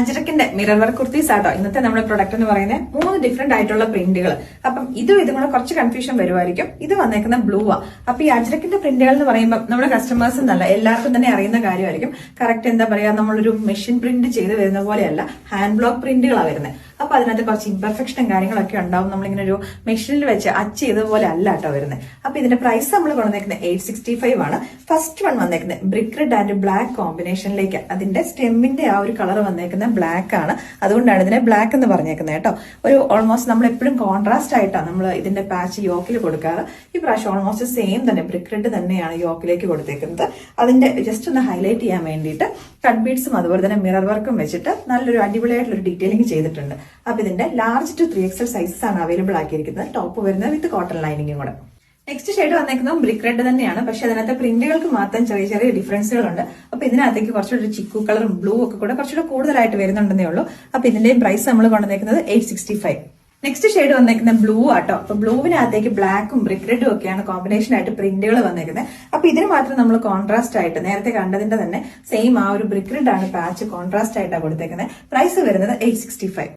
അജ്രക്കിന്റെ mirror work kurtis ആട്ടോ ഇന്നത്തെ നമ്മുടെ പ്രൊഡക്റ്റ് എന്ന് പറയുന്നത് 3 ഡിഫറെന്റ് ആയിട്ടുള്ള പ്രിന്റുകൾ. അപ്പം ഇതും കൂടെ കുറച്ച് കൺഫ്യൂഷൻ വരുമായിരിക്കും. ഇത് വന്നേക്കുന്ന ബ്ലൂ ആ. അപ്പൊ ഈ അജ്രക്കിന്റെ പ്രിന്റുകൾ എന്ന് പറയുമ്പോൾ നമ്മുടെ കസ്റ്റമേഴ്സ് എന്നല്ല എല്ലാവർക്കും തന്നെ അറിയുന്ന കാര്യമായിരിക്കും. കറക്റ്റ് എന്താ പറയാ, നമ്മളൊരു മെഷീൻ പ്രിന്റ് ചെയ്ത് വരുന്ന പോലെയല്ല, ഹാൻഡ് ബ്ലോക്ക് പ്രിന്റുകളാണ് വരുന്നത്. അപ്പൊ അതിനകത്ത് കുറച്ച് ഇംപെർഫെക്ഷനും കാര്യങ്ങളൊക്കെ ഉണ്ടാവും. നമ്മളിങ്ങനെ ഒരു മെഷീനിൽ വെച്ച് അച്ച് ചെയ്ത പോലെ അല്ല കേട്ടോ വരുന്നത്. അപ്പൊ ഇതിന്റെ പ്രൈസ് നമ്മൾ കൊണ്ടുവന്നേക്കുന്നത് 865 ആണ്. ഫസ്റ്റ് വൺ വന്നേക്കുന്നത് ബ്രിക്ക് റെഡ് ആൻഡ് ബ്ലാക്ക് കോമ്പിനേഷനിലേക്ക്. അതിന്റെ സ്റ്റെമ്മിന്റെ ആ ഒരു കളർ വന്നേക്കുന്നത് ബ്ലാക്ക് ആണ്. അതുകൊണ്ടാണ് ഇതിനെ ബ്ലാക്ക് എന്ന് പറഞ്ഞേക്കുന്നത് കേട്ടോ. ഒരു ഓൾമോസ്റ്റ് നമ്മൾ എപ്പോഴും കോൺട്രാസ്റ്റ് ആയിട്ടാണ് നമ്മൾ ഇതിന്റെ പാച്ച് യോക്കിൽ കൊടുക്കാറ്. ഈ പ്രാവശ്യം ഓൾമോസ്റ്റ് സെയിം തന്നെ ബ്രിക്ക് റെഡ് തന്നെയാണ് യോക്കിലേക്ക് കൊടുത്തേക്കുന്നത്. അതിന്റെ ജസ്റ്റ് ഒന്ന് ഹൈലൈറ്റ് ചെയ്യാൻ വേണ്ടിയിട്ട് കട്ട് ബീഡ്സും അതുപോലെ തന്നെ മിറർ വർക്കും വെച്ചിട്ട് നല്ലൊരു അടിപൊളിയായിട്ടുള്ള ഡീറ്റെയിലിംഗ് ചെയ്തിട്ടുണ്ട്. അപ്പൊ ഇതിന്റെ ലാർജ് ടു 3XL സൈസസ് ആണ് അവൈലബിൾ ആക്കിയിരിക്കുന്നത്. ടോപ്പ് വരുന്നത് വിത്ത് കോട്ടൺ ലൈനിങ്ങും കൂടെ. നെക്സ്റ്റ് ഷെയ്ഡ് വന്നേക്കുന്നത് ബ്രിക്ക് റെഡ് തന്നെയാണ്. പക്ഷെ അതിനകത്ത് പ്രിന്റുകൾക്ക് മാത്രം ചെറിയ ചെറിയ ഡിഫറൻസുകളുണ്ട്. അപ്പൊ ഇതിനകത്തേക്ക് കുറച്ചുകൂടി ചിക്കു കളറും ബ്ലൂ ഒക്കെ കൂടെ കുറച്ചുകൂടെ കൂടുതലായിട്ട് വരുന്നുണ്ടെന്നേ ഉള്ളൂ. അപ്പൊ ഇതിന്റെയും പ്രൈസ് നമ്മൾ കൊണ്ടുവന്നേക്കുന്നത് 865. നെക്സ്റ്റ് ഷെയ്ഡ് വന്നേക്കുന്ന ബ്ലൂ ആട്ടോ. അപ്പൊ ബ്ലൂവിനകത്തേക്ക് ബ്ലാക്കും ബ്രിക്ക് റെഡും ഒക്കെയാണ് കോമ്പിനേഷൻ ആയിട്ട് പ്രിന്റുകൾ വന്നേക്കുന്നത്. അപ്പൊ ഇതിന് മാത്രം നമ്മൾ കോൺട്രാസ്റ്റ് ആയിട്ട് നേരത്തെ കണ്ടതിന്റെ തന്നെ സെയിം ആ ഒരു ബ്രിക്ക് റെഡ് ആണ് പാച്ച് കോൺട്രാസ്റ്റ് ആയിട്ടാണ് കൊടുത്തേക്കുന്നത്. പ്രൈസ് വരുന്നത് 865.